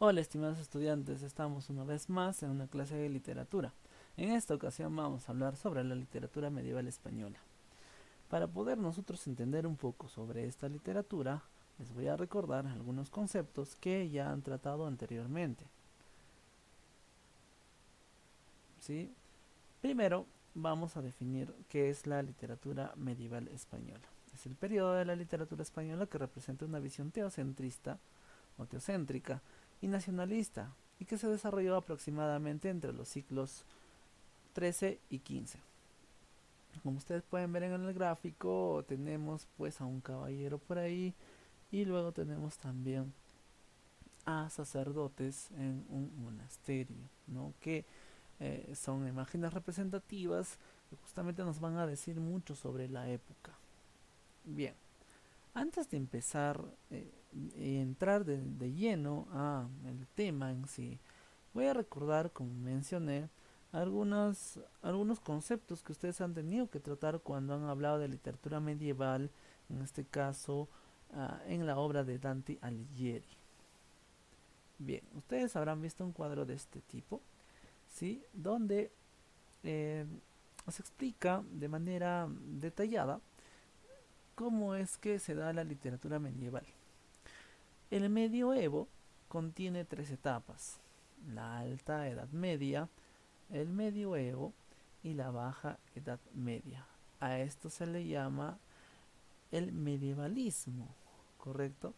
Hola, estimados estudiantes, estamos una vez más en una clase de literatura. En esta ocasión vamos a hablar sobre la literatura medieval española. Para poder nosotros entender un poco sobre esta literatura, les voy a recordar algunos conceptos que ya han tratado anteriormente. ¿Sí? Primero, vamos a definir qué es la literatura medieval española. Es el periodo de la literatura española que representa una visión teocentrista o teocéntrica y nacionalista, y que se desarrolló aproximadamente entre los siglos 13 y 15. Como ustedes pueden ver en el gráfico, tenemos pues a un caballero por ahí y luego tenemos también a sacerdotes en un monasterio, ¿no? Que son imágenes representativas que justamente nos van a decir mucho sobre la época. Bien, antes de empezar y entrar de lleno a el tema en sí, voy a recordar, como mencioné, algunos conceptos que ustedes han tenido que tratar cuando han hablado de literatura medieval, en este caso en la obra de Dante Alighieri. Bien, ustedes habrán visto un cuadro de este tipo, ¿sí? Donde eh, se explica de manera detallada cómo es que se da la literatura medieval. El medioevo contiene tres etapas: la alta edad media, el medioevo y la baja edad media. A esto se le llama el medievalismo, ¿correcto?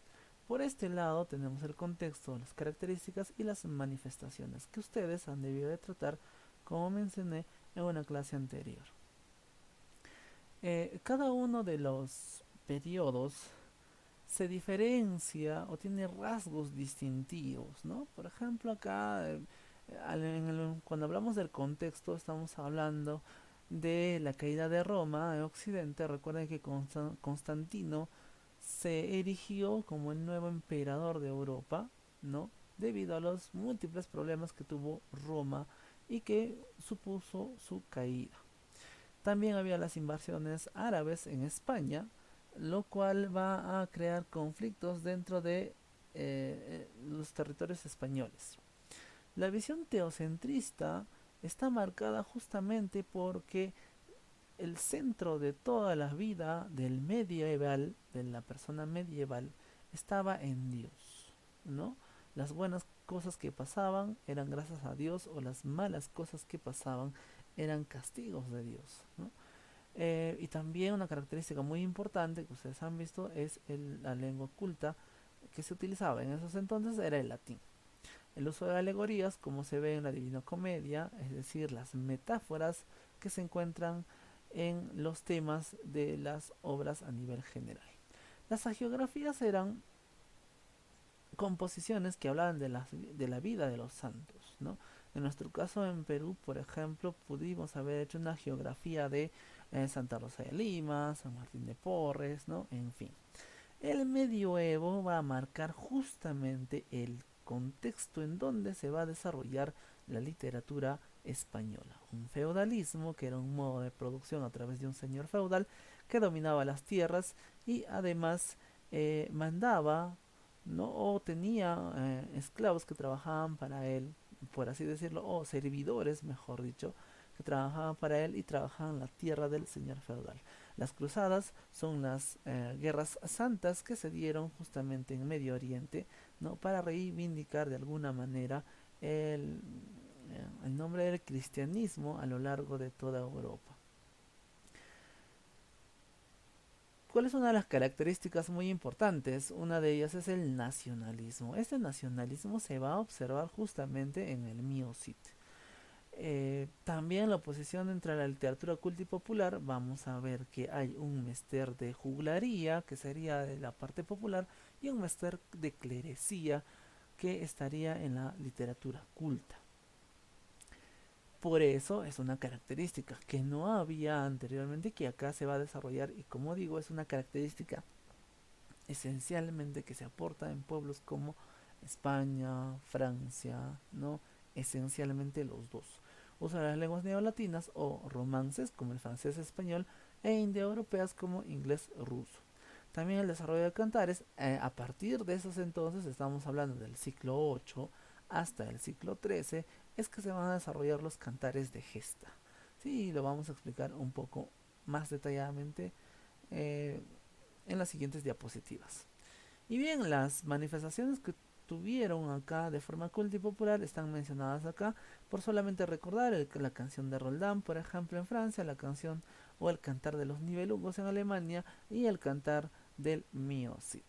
Por este lado tenemos el contexto, las características y las manifestaciones que ustedes han debido de tratar, como mencioné en una clase anterior. Cada uno de los periodos se diferencia o tiene rasgos distintivos, ¿no? Por ejemplo, acá, cuando hablamos del contexto, estamos hablando de la caída de Roma en Occidente. Recuerden que Constantino se erigió como el nuevo emperador de Europa, ¿no? Debido a los múltiples problemas que tuvo Roma y que supuso su caída. También había las invasiones árabes en España, lo cual va a crear conflictos dentro de los territorios españoles. La visión teocentrista está marcada justamente porque el centro de toda la vida del medieval, de la persona medieval, estaba en Dios, ¿no? Las buenas cosas que pasaban eran gracias a Dios, o las malas cosas que pasaban eran castigos de Dios, ¿no? Y también una característica muy importante que ustedes han visto es la lengua culta que se utilizaba en esos entonces era el latín. El uso de alegorías, como se ve en la Divina Comedia, es decir, las metáforas que se encuentran en los temas de las obras a nivel general. Las hagiografías eran composiciones que hablaban de la vida de los santos, ¿no? En nuestro caso en Perú, por ejemplo, pudimos haber hecho una geografía de Santa Rosa de Lima, San Martín de Porres, ¿no? En fin. El medioevo va a marcar justamente el contexto en donde se va a desarrollar la literatura española. Un feudalismo que era un modo de producción a través de un señor feudal que dominaba las tierras y además mandaba, ¿no? O tenía esclavos que trabajaban para él, por así decirlo, o servidores, mejor dicho, que trabajaban para él y trabajaban la tierra del señor feudal. Las cruzadas son las guerras santas que se dieron justamente en Medio Oriente, ¿no? Para reivindicar de alguna manera el nombre del cristianismo a lo largo de toda Europa. ¿Cuál es una de las características muy importantes? Una de ellas es el nacionalismo. Este nacionalismo se va a observar justamente en el Miocid. También la oposición entre la literatura culta y popular, vamos a ver que hay un mester de juglaría, que sería de la parte popular, y un mester de clerecía, que estaría en la literatura culta. Por eso es una característica que no había anteriormente, que acá se va a desarrollar, y como digo, es una característica esencialmente que se aporta en pueblos como España, Francia, ¿no? Esencialmente los dos. Usa las lenguas neolatinas o romances como el francés español e indoeuropeas como inglés ruso. También el desarrollo de cantares, a partir de esos entonces, estamos hablando del siglo VIII hasta el siglo XIII, es que se van a desarrollar los cantares de gesta. Sí, lo vamos a explicar un poco más detalladamente eh, en las siguientes diapositivas. Y bien, las manifestaciones que tuvieron acá de forma culta y popular están mencionadas acá por solamente recordar la canción de Roldán, por ejemplo, en Francia, la canción o el cantar de los Nibelungos en Alemania y el cantar del Mio Cid.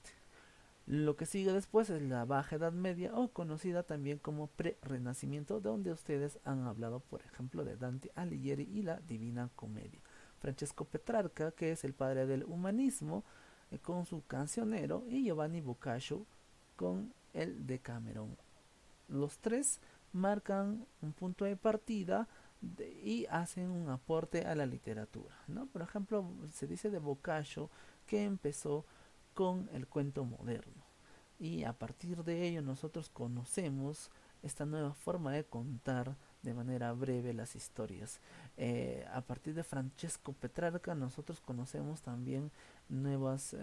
Lo que sigue después es la Baja Edad Media o conocida también como Pre-Renacimiento, donde ustedes han hablado, por ejemplo, de Dante Alighieri y la Divina Comedia. Francesco Petrarca, que es el padre del humanismo, con su Cancionero, y Giovanni Boccaccio con el Decamerón. Los tres marcan un punto de partida y hacen un aporte a la literatura, ¿no? Por ejemplo, se dice de Boccaccio que empezó con el cuento moderno y a partir de ello nosotros conocemos esta nueva forma de contar de manera breve las historias. A partir de Francesco Petrarca nosotros conocemos también nuevas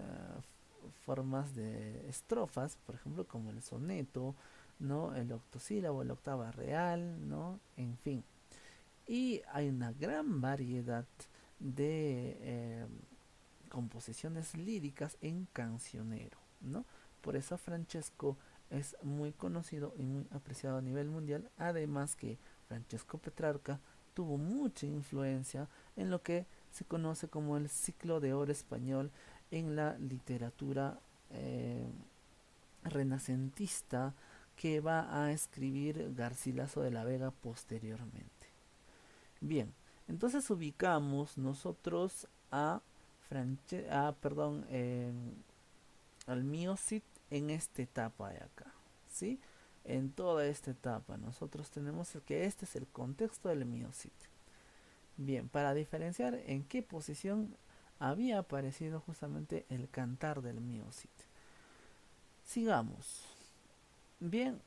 formas de estrofas, por ejemplo como el soneto, ¿no? El octosílabo, la octava real, ¿no? En fin. Y hay una gran variedad de composiciones líricas en cancionero, ¿no? Por eso Francesco es muy conocido y muy apreciado a nivel mundial, además que Francesco Petrarca tuvo mucha influencia en lo que se conoce como el ciclo de oro español en la literatura renacentista que va a escribir Garcilaso de la Vega posteriormente. Bien, entonces ubicamos nosotros a perdón, al Miocid en esta etapa de acá, ¿sí? En toda esta etapa nosotros tenemos que este es el contexto del Miocid. Bien, para diferenciar en qué posición había aparecido justamente el cantar del Miocid. Sigamos. Bien,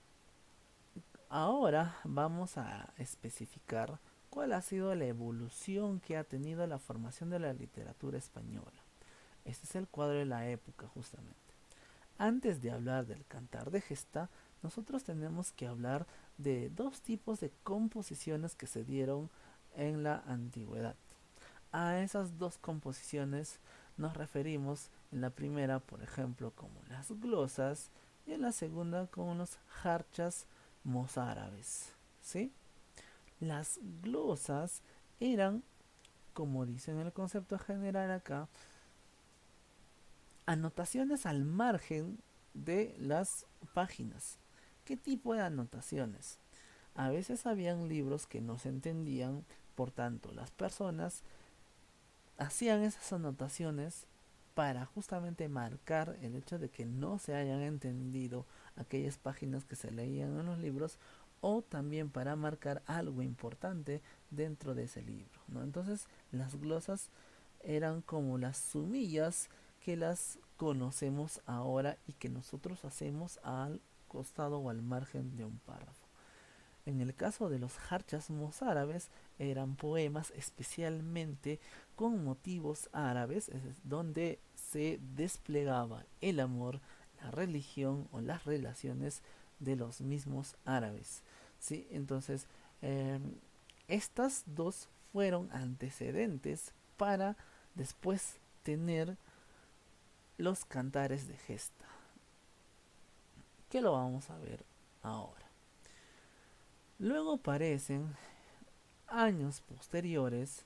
ahora vamos a especificar cuál ha sido la evolución que ha tenido la formación de la literatura española. Este es el cuadro de la época justamente. Antes de hablar del cantar de gesta, nosotros tenemos que hablar de dos tipos de composiciones que se dieron en la antigüedad. A esas dos composiciones nos referimos en la primera, por ejemplo, como las glosas y en la segunda como los jarchas mozárabes, ¿sí? Las glosas eran, como dice en el concepto general acá, anotaciones al margen de las páginas. ¿Qué tipo de anotaciones? A veces habían libros que no se entendían, por tanto las personas hacían esas anotaciones para justamente marcar el hecho de que no se hayan entendido aquellas páginas que se leían en los libros o también para marcar algo importante dentro de ese libro, ¿no? Entonces las glosas eran como las sumillas que las conocemos ahora y que nosotros hacemos al costado o al margen de un párrafo. En el caso de los jarchas mozárabes eran poemas especialmente con motivos árabes, donde se desplegaba el amor, la religión o las relaciones de los mismos árabes. ¿Sí? Entonces, eh, estas dos fueron antecedentes para después tener los cantares de gesta, que lo vamos a ver ahora. Luego aparecen años posteriores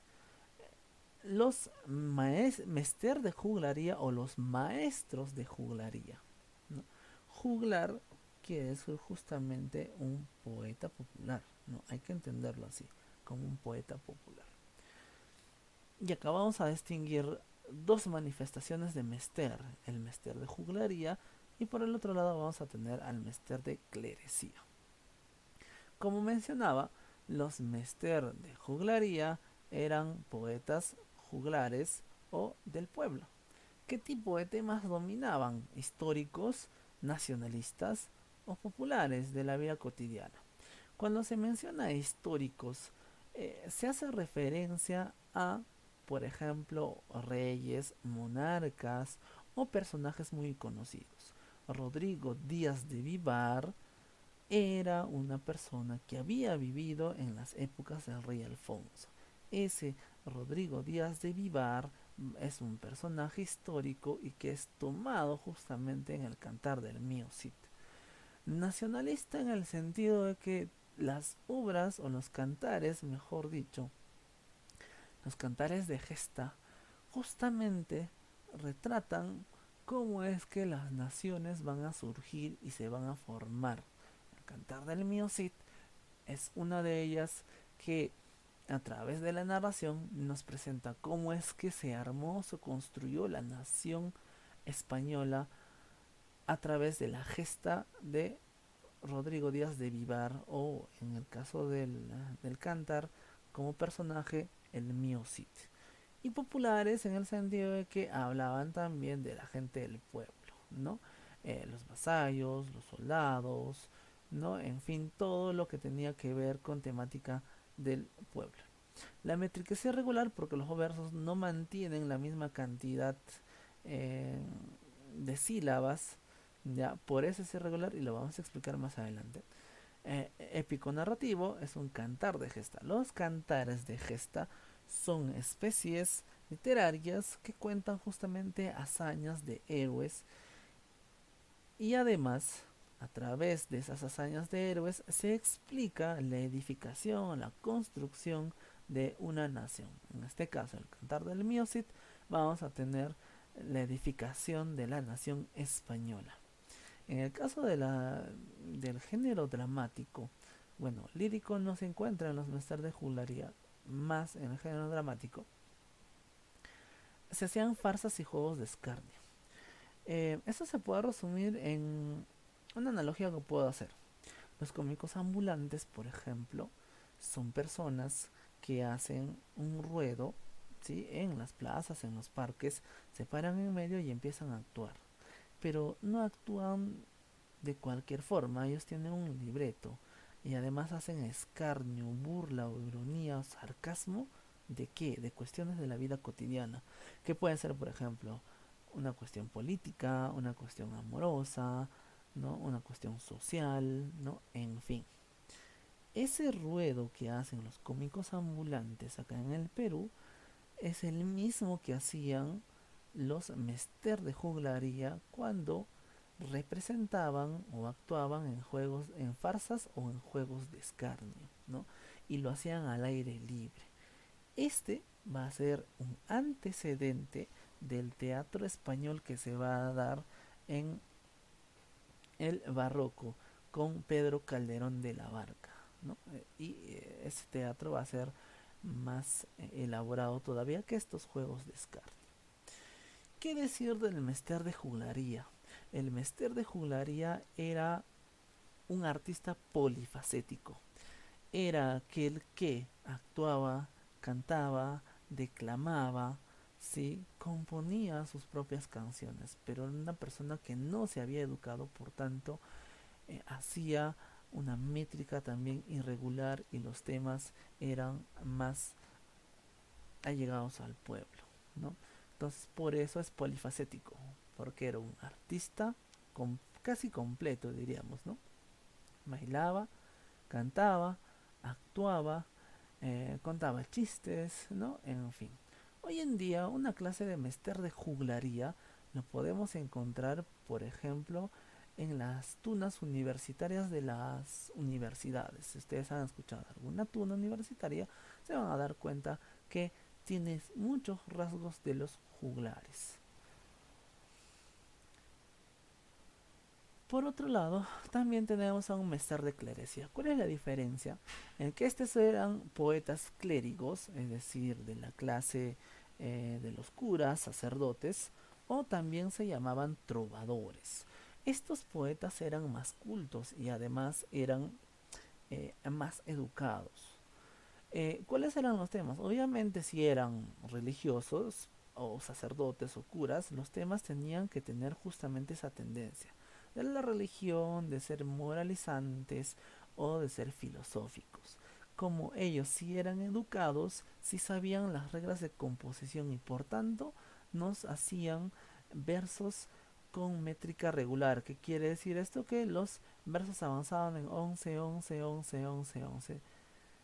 los mester de juglaría o los maestros de juglaría, ¿no? Juglar quiere decir justamente un poeta popular, ¿no? Hay que entenderlo así, como un poeta popular. Y acá vamos a distinguir dos manifestaciones de mester, el mester de juglaría y por el otro lado vamos a tener al mester de clerecía. Como mencionaba, los mester de juglaría eran poetas juglares o del pueblo. ¿Qué tipo de temas dominaban? Históricos, nacionalistas o populares de la vida cotidiana. Cuando se menciona históricos, se hace referencia a, por ejemplo, reyes, monarcas o personajes muy conocidos. Rodrigo Díaz de Vivar era una persona que había vivido en las épocas del rey Alfonso. Ese Rodrigo Díaz de Vivar es un personaje histórico y que es tomado justamente en el Cantar del Mío Cid. Nacionalista en el sentido de que las obras o los cantares, mejor dicho, los cantares de gesta, justamente retratan cómo es que las naciones van a surgir y se van a formar. El Cantar del Mío Cid es una de ellas que a través de la narración nos presenta cómo es que se armó, se construyó la nación española a través de la gesta de Rodrigo Díaz de Vivar o en el caso del Cantar como personaje el Mío Cid. Y populares en el sentido de que hablaban también de la gente del pueblo, ¿no? Los vasallos, los soldados, ¿no? En fin, todo lo que tenía que ver con temática del pueblo. La métrica es irregular porque los versos no mantienen la misma cantidad eh, de sílabas, ya por eso es irregular y lo vamos a explicar más adelante. Épico narrativo es un cantar de gesta. Los cantares de gesta son especies literarias que cuentan justamente hazañas de héroes y además a través de esas hazañas de héroes se explica la edificación, la construcción de una nación. En este caso, el Cantar del Mío Cid, vamos a tener la edificación de la nación española. En el caso del género dramático, bueno, lírico no se encuentra en los menesteres de juglaría, más en el género dramático, se hacían farsas y juegos de escarnio. Esto se puede resumir en una analogía que puedo hacer. Los cómicos ambulantes, por ejemplo, son personas que hacen un ruedo, ¿sí? En las plazas, en los parques, se paran en medio y empiezan a actuar. Pero no actúan de cualquier forma, ellos tienen un libreto y además hacen escarnio, burla o ironía o sarcasmo de qué, de cuestiones de la vida cotidiana, que pueden ser, por ejemplo, una cuestión política, una cuestión amorosa, ¿no? Una cuestión social, ¿no? En fin. Ese ruedo que hacen los cómicos ambulantes acá en el Perú es el mismo que hacían los mester de juglaría cuando representaban o actuaban en juegos, en farsas o en juegos de escarnio, ¿no? Y lo hacían al aire libre. Este va a ser un antecedente del teatro español que se va a dar en el barroco con Pedro Calderón de la Barca, ¿no? Ese teatro va a ser más elaborado todavía que estos juegos de escarnio. ¿Qué decir del mester de juglaría? El mester de juglaría era un artista polifacético. Era aquel que actuaba, cantaba, declamaba, ¿sí? Componía sus propias canciones, pero era una persona que no se había educado, por tanto, hacía una métrica también irregular y los temas eran más allegados al pueblo, ¿no? Entonces por eso es polifacético, porque era un artista casi completo, diríamos, ¿no? Bailaba, cantaba, actuaba, contaba chistes, ¿no? En fin. Hoy en día una clase de mester de juglaría lo podemos encontrar, por ejemplo, en las tunas universitarias de las universidades. Si ustedes han escuchado alguna tuna universitaria, se van a dar cuenta que tiene muchos rasgos de los juglares. Por otro lado, también tenemos a un mester de clerecía. ¿Cuál es la diferencia? En que estos eran poetas clérigos, es decir, de la clase de los curas, sacerdotes, o también se llamaban trovadores. Estos poetas eran más cultos y además eran más educados. ¿Cuáles eran los temas? Obviamente si eran religiosos o sacerdotes o curas, los temas tenían que tener justamente esa tendencia de la religión, de ser moralizantes o de ser filosóficos. Como ellos sí eran educados, sí sabían las reglas de composición y por tanto nos hacían versos con métrica regular. ¿Qué quiere decir esto? Que los versos avanzaban en 11 11 11 11 11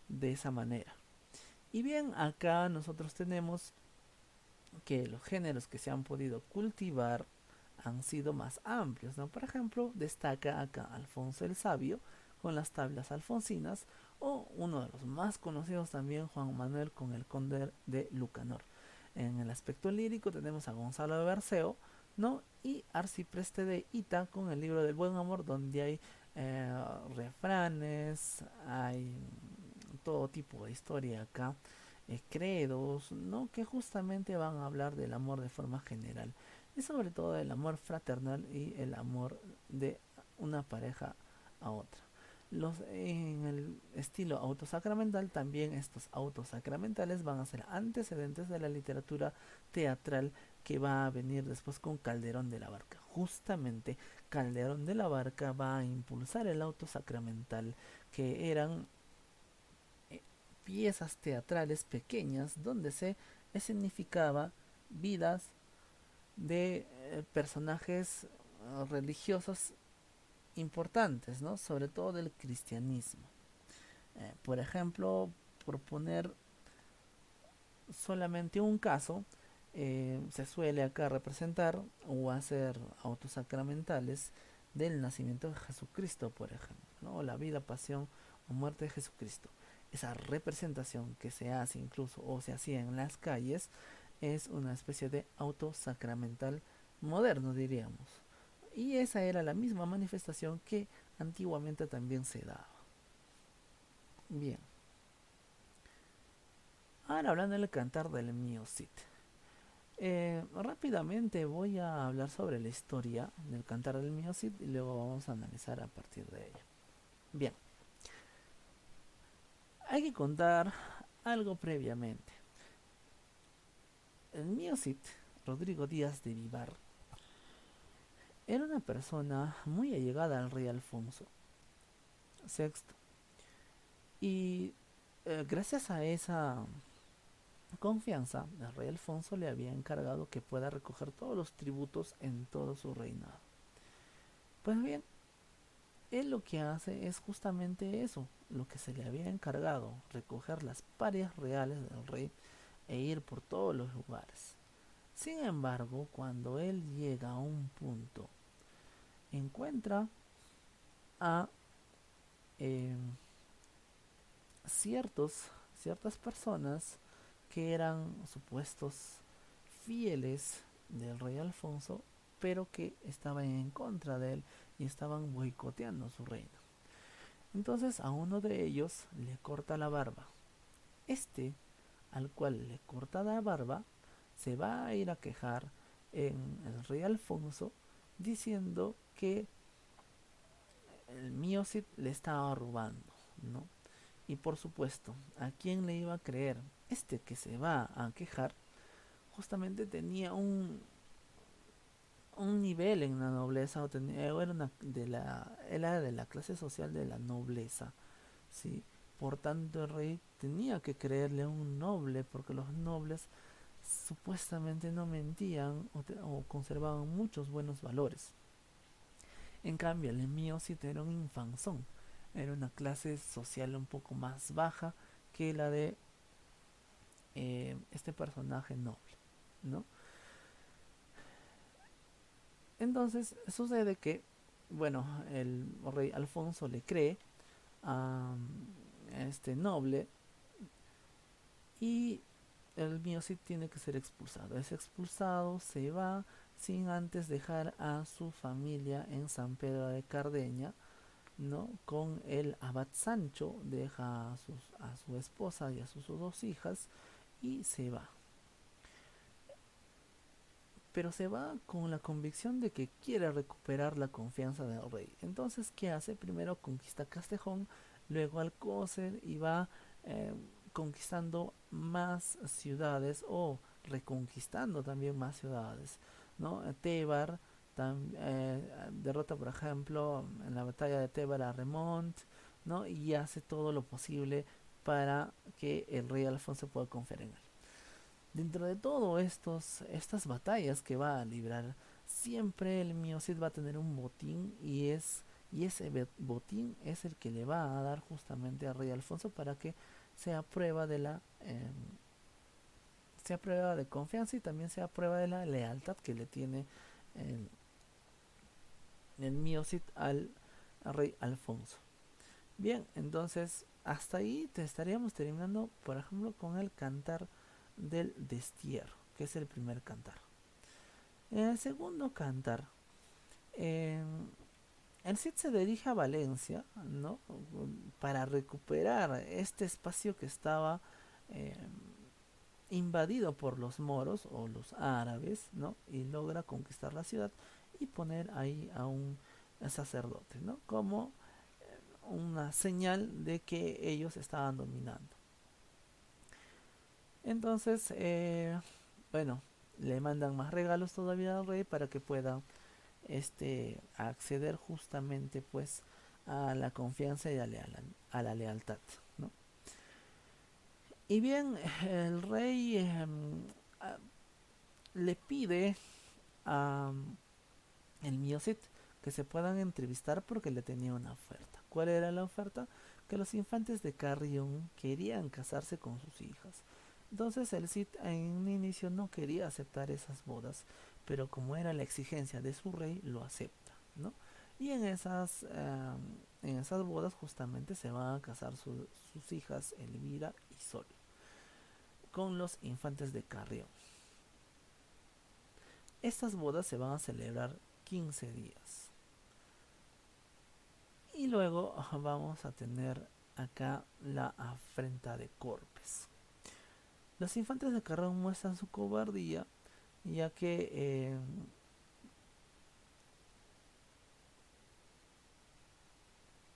de esa manera. Y bien, acá nosotros tenemos que los géneros que se han podido cultivar han sido más amplios, ¿no? Por ejemplo, destaca acá Alfonso el Sabio con las tablas alfonsinas, o uno de los más conocidos también, Juan Manuel con el Conde de Lucanor. En el aspecto lírico tenemos a Gonzalo de Berceo, ¿no? Y Arcipreste de Ita con el libro del Buen Amor, donde hay refranes, hay todo tipo de historia acá, credos, ¿no? Que justamente van a hablar del amor de forma general y sobre todo el amor fraternal y el amor de una pareja a otra. En el estilo autosacramental, también estos autosacramentales van a ser antecedentes de la literatura teatral que va a venir después con Calderón de la Barca. Justamente Calderón de la Barca va a impulsar el autosacramental, que eran eh, piezas teatrales pequeñas donde se escenificaba vidas de personajes religiosos importantes, ¿no? Sobre todo del cristianismo. Por ejemplo, por poner solamente un caso, se suele acá representar o hacer autosacramentales del nacimiento de Jesucristo, por ejemplo, ¿no? O la vida, pasión o muerte de Jesucristo. Esa representación que se hace incluso o se hacía en las calles es una especie de autosacramental moderno, diríamos. Y esa era la misma manifestación que antiguamente también se daba. Bien, ahora hablando del cantar del mío Cid. Rápidamente voy a hablar sobre la historia del cantar del mío Cid y luego vamos a analizar a partir de ella. Bien, hay que contar algo previamente. El mío Cid, Rodrigo Díaz de Vivar, era una persona muy allegada al rey Alfonso VI y gracias a esa confianza, el rey Alfonso le había encargado que pueda recoger todos los tributos en todo su reinado. Pues bien, él lo que hace es justamente eso, lo que se le había encargado, recoger las parias reales del rey e ir por todos los lugares. Sin embargo, cuando él llega a un punto, encuentra a eh, ciertas personas que eran supuestos fieles del rey Alfonso, pero que estaban en contra de él y estaban boicoteando su reino. Entonces a uno de ellos le corta la barba. Este, al cual le corta la barba, se va a ir a quejar en el rey Alfonso diciendo que el mío Cid le estaba robando, ¿no? Y por supuesto, ¿a quién le iba a creer? Este que se va a quejar justamente tenía un nivel en la nobleza, o era, era de la clase social de la nobleza, ¿sí? Por tanto, el rey tenía que creerle a un noble, porque los nobles supuestamente no mentían o conservaban muchos buenos valores. En cambio, el mío sí era un infanzón, era una clase social un poco más baja que la de este personaje noble, ¿no? Entonces sucede que, bueno, el rey Alfonso le cree a este noble y el mío sí tiene que ser expulsado. Es expulsado, se va sin antes dejar a su familia en San Pedro de Cardeña, ¿no? Con el abad Sancho, deja a su esposa y a sus dos hijas y se va. Pero se va con la convicción de que quiere recuperar la confianza del rey. Entonces, ¿qué hace? Primero conquista Castejón, luego Alcócer y va eh, conquistando más ciudades o reconquistando también más ciudades, ¿no? Tébar derrota, por ejemplo, en la batalla de Tébar a Remont, ¿no? Y hace todo lo posible para que el rey Alfonso pueda confiar en él. Dentro de todo estas batallas que va a librar, siempre el Miocid va a tener un botín y ese botín es el que le va a dar justamente al rey Alfonso para que sea prueba de sea prueba de confianza y también sea prueba de la lealtad que le tiene el, el Miocid al rey Alfonso. Bien, entonces hasta ahí te estaríamos terminando, por ejemplo, con el cantar del destierro, que es el primer cantar. En el segundo cantar, eh, el Cid se dirige a Valencia, ¿no? Para recuperar este espacio que estaba eh, invadido por los moros o los árabes, ¿no? Y logra conquistar la ciudad y poner ahí a un sacerdote, ¿no? Como una señal de que ellos estaban dominando. Entonces, bueno, le mandan más regalos todavía al rey para que pueda acceder justamente pues a la confianza y a la lealtad, ¿no? Y bien, el rey a- le pide a el Miocid que se puedan entrevistar porque le tenía una oferta. ¿Cuál era la oferta? Que los infantes de Carrión querían casarse con sus hijas. Entonces el Cid en un inicio no quería aceptar esas bodas, pero como era la exigencia de su rey, lo acepta, ¿no? Y en esas bodas justamente se van a casar sus hijas Elvira y Sol con los infantes de Carrión. Estas bodas se van a celebrar 15 días. Y luego vamos a tener acá la afrenta de Corpes. Los infantes de Carrón muestran su cobardía, ya que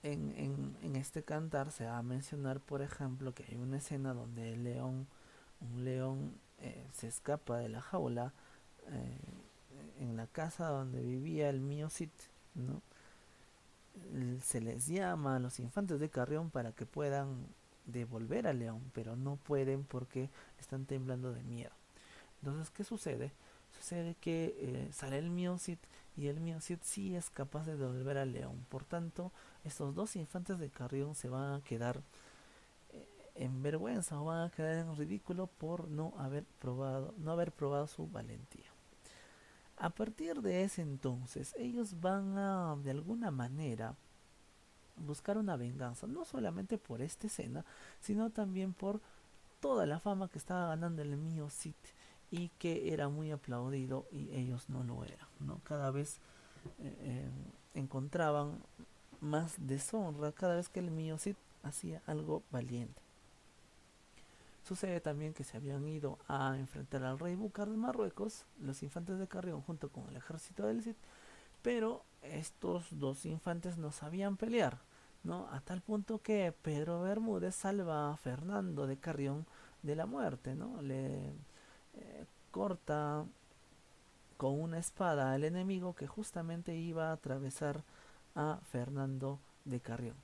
en este cantar se va a mencionar, por ejemplo, que hay una escena donde un león se escapa de la jaula eh, en la casa donde vivía el mío Cid, ¿no? Se les llama a los infantes de Carrión para que puedan devolver al león, pero no pueden porque están temblando de miedo. Entonces, ¿qué sucede? Sucede que sale el Miocid y el Miocid sí es capaz de devolver al león. Por tanto, estos dos infantes de Carrión se van a quedar en vergüenza o van a quedar en ridículo por no haber probado su valentía. A partir de ese entonces, ellos van a, de alguna manera, buscar una venganza, no solamente por esta escena, sino también por toda la fama que estaba ganando el mío Cid y que era muy aplaudido y ellos no lo eran, ¿no? Cada vez encontraban más deshonra cada vez que el mío Cid hacía algo valiente. Sucede también que se habían ido a enfrentar al rey Búcar de Marruecos, los infantes de Carrión junto con el ejército del Cid, pero estos dos infantes no sabían pelear, ¿no? A tal punto que Pedro Bermúdez salva a Fernando de Carrión de la muerte, ¿no? Le corta con una espada al enemigo que justamente iba a atravesar a Fernando de Carrión.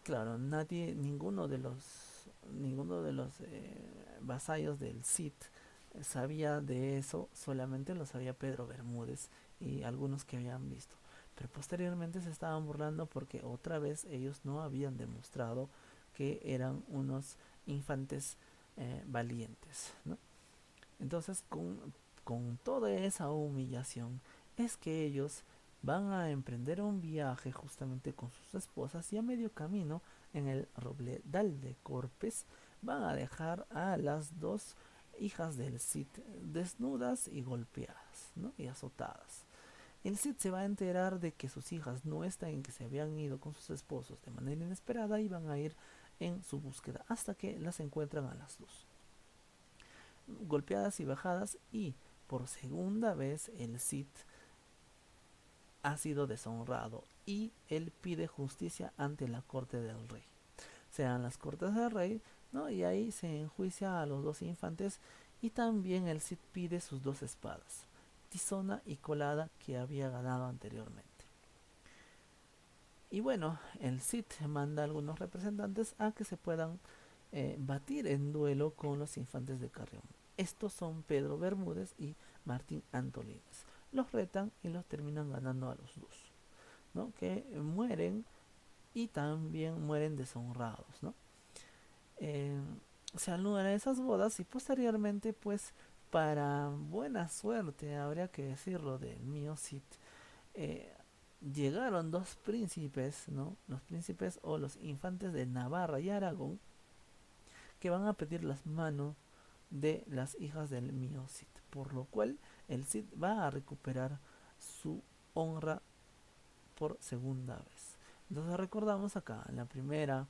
Claro, ninguno de los vasallos del Cid sabía de eso, solamente lo sabía Pedro Bermúdez y algunos que habían visto. Pero posteriormente se estaban burlando porque otra vez ellos no habían demostrado que eran unos infantes valientes, ¿no? Entonces, con toda esa humillación, es que ellos van a emprender un viaje justamente con sus esposas y a medio camino, en el Robledal de Corpes, van a dejar a las dos hijas del Cid desnudas y golpeadas, ¿no? Y azotadas. El Cid se va a enterar de que sus hijas no están, en que se habían ido con sus esposos de manera inesperada y van a ir en su búsqueda hasta que las encuentran a las dos golpeadas y bajadas, y por segunda vez el Cid ha sido deshonrado y él pide justicia ante la corte del rey. Sean las cortes del rey, ¿no? Y ahí se enjuicia a los dos infantes y también el Cid pide sus dos espadas, Tizona y Colada, que había ganado anteriormente. Y bueno, el Cid manda a algunos representantes a que se puedan batir en duelo con los infantes de Carrión. Estos son Pedro Bermúdez y Martín Antolínez. Los retan y los terminan ganando a los dos, ¿no? Que mueren y también mueren deshonrados, ¿no? Eh, Se anulan esas bodas y posteriormente, pues, para buena suerte, habría que decirlo, del mío Cid, eh, llegaron dos príncipes, ¿no? Los príncipes o los infantes de Navarra y Aragón, que van a pedir las manos de las hijas del mío Cid, por lo cual el Cid va a recuperar su honra por segunda vez. Entonces recordamos acá, la primera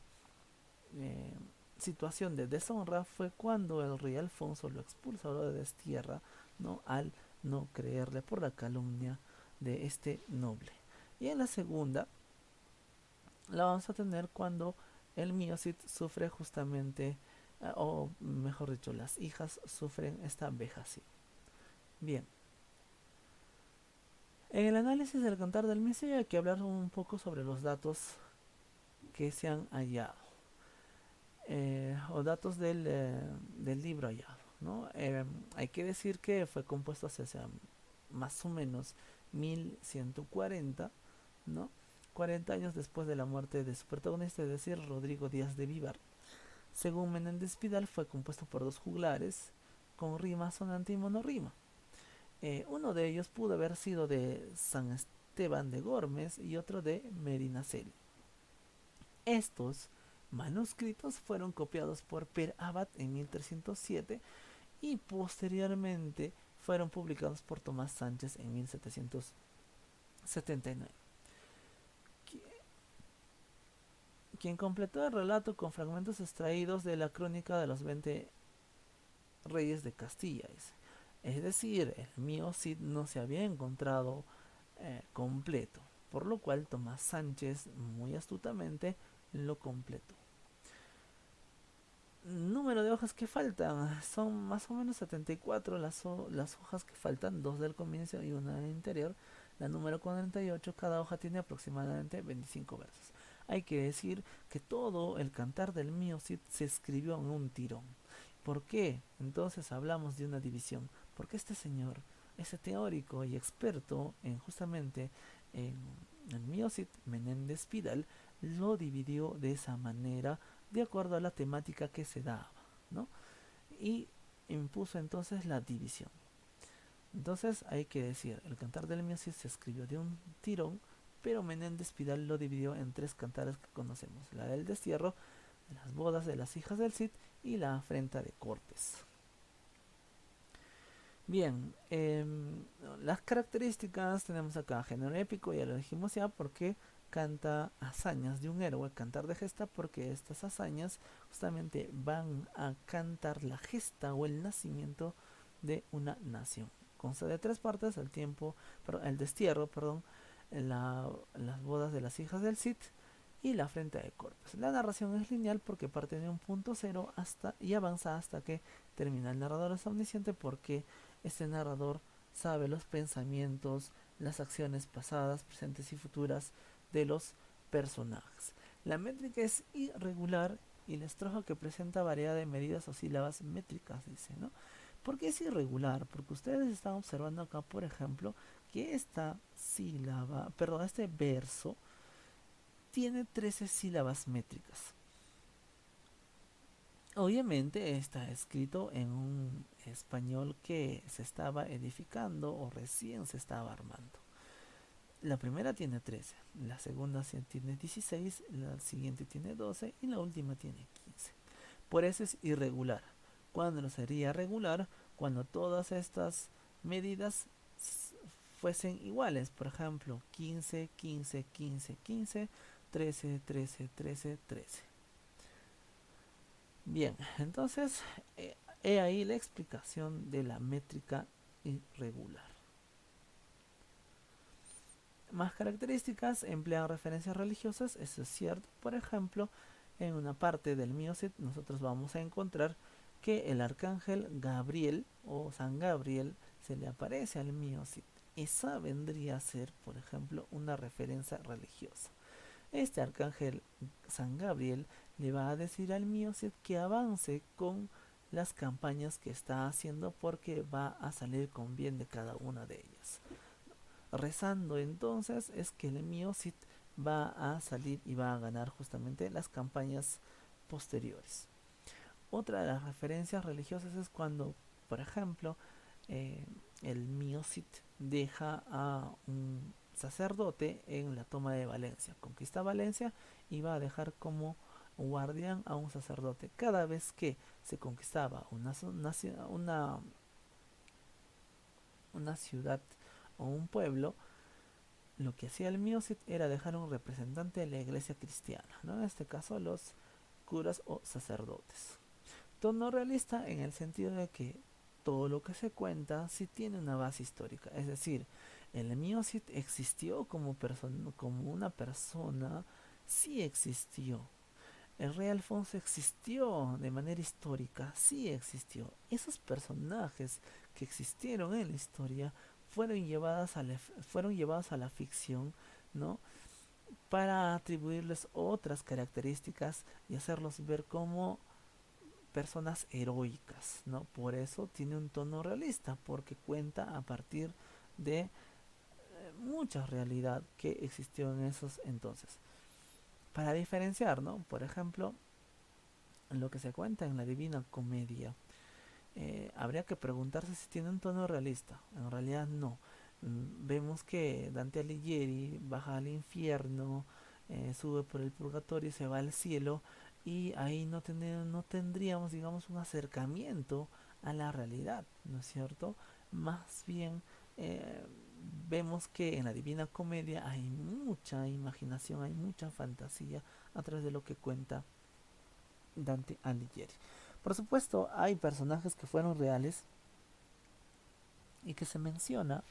eh, situación de deshonra fue cuando el rey Alfonso lo expulsa o lo destierra, ¿no? Al no creerle por la calumnia de este noble. Y en la segunda la vamos a tener cuando el Miocid sufre justamente, o mejor dicho, las hijas sufren esta vejación. Bien, en el análisis del Cantar del Miocid hay que hablar un poco sobre los datos que se han hallado, o datos del libro hallado, ¿no? Hay que decir que fue compuesto hacia más o menos 1140, ¿no? 40 años después de la muerte de su protagonista, es decir, Rodrigo Díaz de Vivar. Según Menéndez Pidal, fue compuesto por dos juglares con rima sonante y monorrima. Uno de ellos pudo haber sido de San Esteban de Gormes y otro de Medinaceli. Estos manuscritos fueron copiados por Per Abad en 1307 y posteriormente fueron publicados por Tomás Sánchez en 1779. Quien completó el relato con fragmentos extraídos de la crónica de los 20 reyes de Castilla. Es decir, el mío Cid no se había encontrado completo, por lo cual Tomás Sánchez muy astutamente lo completó. Número de hojas que faltan, son más o menos 74 las hojas que faltan, dos del comienzo y una del interior. La número 48, cada hoja tiene aproximadamente 25 versos. Hay que decir que todo el Cantar del mío Cid se escribió en un tirón. ¿Por qué? Entonces hablamos de una división. Porque este señor, ese teórico y experto en justamente en el mío Cid, Menéndez Pidal, lo dividió de esa manera de acuerdo a la temática que se daba, ¿no? Y impuso entonces la división. Entonces hay que decir, el Cantar del mío Cid se escribió de un tirón, pero Menéndez Pidal lo dividió en tres cantares que conocemos: la del destierro, las bodas de las hijas del Cid y la afrenta de Cortes. Bien, las características tenemos acá: género épico, ya lo dijimos ya, porque canta hazañas de un héroe. Cantar de gesta, porque estas hazañas justamente van a cantar la gesta o el nacimiento de una nación. Consta de tres partes: el tiempo, el destierro, perdón, las bodas de las hijas del Cid y la afrenta de Cortes. La narración es lineal porque parte de un punto cero hasta y avanza hasta que termina. El narrador es omnisciente porque este narrador sabe los pensamientos, las acciones pasadas, presentes y futuras de los personajes. La métrica es irregular y la estrofa que presenta variedad de medidas o sílabas métricas, dice, ¿no? ¿Por qué es irregular? Porque ustedes están observando acá, por ejemplo, que esta sílaba, perdón, este verso tiene 13 sílabas métricas. Obviamente está escrito en un español que se estaba edificando o recién se estaba armando. La primera tiene 13, la segunda tiene 16, la siguiente tiene 12 y la última tiene 15. Por eso es irregular. ¿Cuándo sería regular? Cuando todas estas medidas fuesen iguales. Por ejemplo, 15, 15, 15, 15, 13, 13, 13, 13. Bien, entonces he ahí la explicación de la métrica irregular. Más características: emplean referencias religiosas, eso es cierto. Por ejemplo, en una parte del Miocid nosotros vamos a encontrar que el arcángel Gabriel o San Gabriel se le aparece al Miocid. Esa vendría a ser, por ejemplo, una referencia religiosa. Este arcángel San Gabriel le va a decir al Miocid que avance con las campañas que está haciendo porque va a salir con bien de cada una de ellas. Rezando entonces es que el Miocid va a salir y va a ganar justamente las campañas posteriores. Otra de las referencias religiosas es cuando, por ejemplo, eh, el Miocid deja a un sacerdote en la toma de Valencia. Conquista Valencia y va a dejar como guardián a un sacerdote. Cada vez que se conquistaba una ciudad o un pueblo, lo que hacía el Miocid era dejar un representante de la iglesia cristiana, ¿no? En este caso los curas o sacerdotes. Tono realista en el sentido de que todo lo que se cuenta sí tiene una base histórica, es decir, el Miocid existió como una persona, sí existió. El rey Alfonso existió de manera histórica, sí existió. Esos personajes que existieron en la historia fueron llevados a la ficción, ¿no? Para atribuirles otras características y hacerlos ver como personas heroicas, ¿no? Por eso tiene un tono realista, porque cuenta a partir de mucha realidad que existió en esos entonces. Para diferenciar, ¿no? Por ejemplo, lo que se cuenta en la Divina Comedia, habría que preguntarse si tiene un tono realista. En realidad no. Vemos que Dante Alighieri baja al infierno, sube por el purgatorio y se va al cielo, y ahí no tendríamos, digamos, un acercamiento a la realidad, ¿no es cierto? Más bien eh, vemos que en la Divina Comedia hay mucha imaginación, hay mucha fantasía a través de lo que cuenta Dante Alighieri. Por supuesto, hay personajes que fueron reales y que se menciona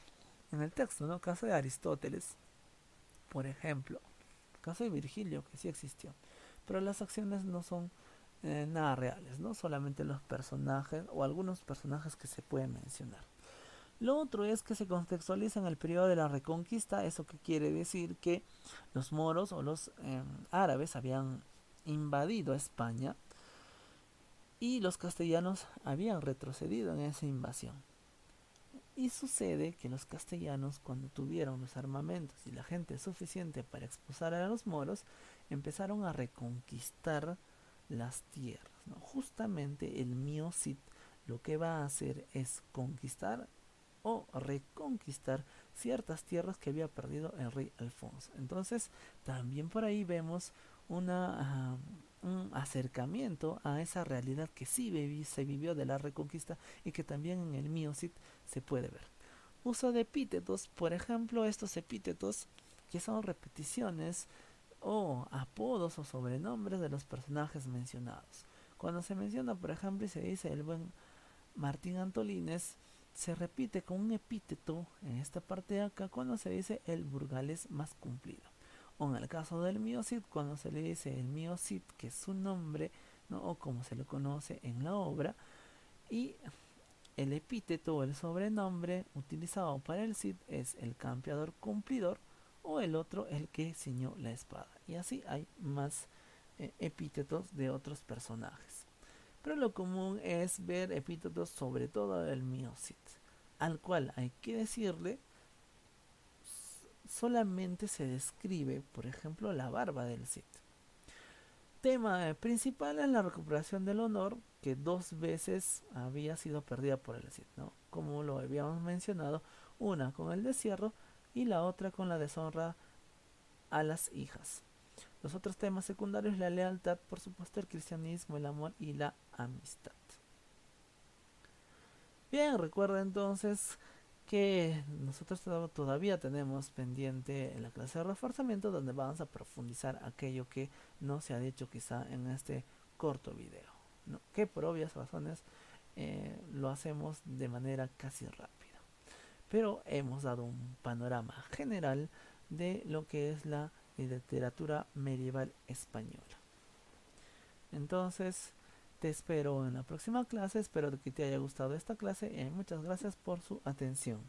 en el texto, ¿no? Caso de Aristóteles, por ejemplo, caso de Virgilio, que sí existió, pero las acciones no son nada reales, ¿no? Solamente los personajes o algunos personajes que se pueden mencionar. Lo otro es que se contextualiza en el periodo de la Reconquista, eso que quiere decir que los moros o los árabes habían invadido España y los castellanos habían retrocedido en esa invasión. Y sucede que los castellanos, cuando tuvieron los armamentos y la gente suficiente para expulsar a los moros, empezaron a reconquistar las tierras, ¿no? Justamente el Mio Cid lo que va a hacer es conquistar o reconquistar ciertas tierras que había perdido el rey Alfonso. Entonces, también por ahí vemos un acercamiento a esa realidad que sí se vivió de la reconquista y que también en el Miocid se puede ver. Uso de epítetos, por ejemplo, estos epítetos que son repeticiones o apodos o sobrenombres de los personajes mencionados. Cuando se menciona, por ejemplo, y se dice el buen Martín Antolínez, se repite con un epíteto en esta parte de acá cuando se dice el burgalés más cumplido. O en el caso del Miocid, cuando se le dice el Miocid, que es su nombre, ¿no? O como se lo conoce en la obra, y el epíteto o el sobrenombre utilizado para el Cid es el campeador cumplidor o el otro el que ciñó la espada. Y así hay más epítetos de otros personajes. Pero lo común es ver epítetos sobre todo del Miocid, al cual hay que decirle solamente se describe, por ejemplo, la barba del Cid. Tema principal es la recuperación del honor, que dos veces había sido perdida por el Cid, ¿no? Como lo habíamos mencionado, una con el destierro y la otra con la deshonra a las hijas. Los otros temas secundarios, la lealtad, por supuesto, el cristianismo, el amor y la amistad. Bien, recuerda entonces que nosotros todavía tenemos pendiente la clase de reforzamiento donde vamos a profundizar aquello que no se ha dicho quizá en este corto video, ¿no? Que por obvias razones lo hacemos de manera casi rápida. Pero hemos dado un panorama general de lo que es la literatura medieval española. Entonces, te espero en la próxima clase, espero que te haya gustado esta clase y muchas gracias por su atención.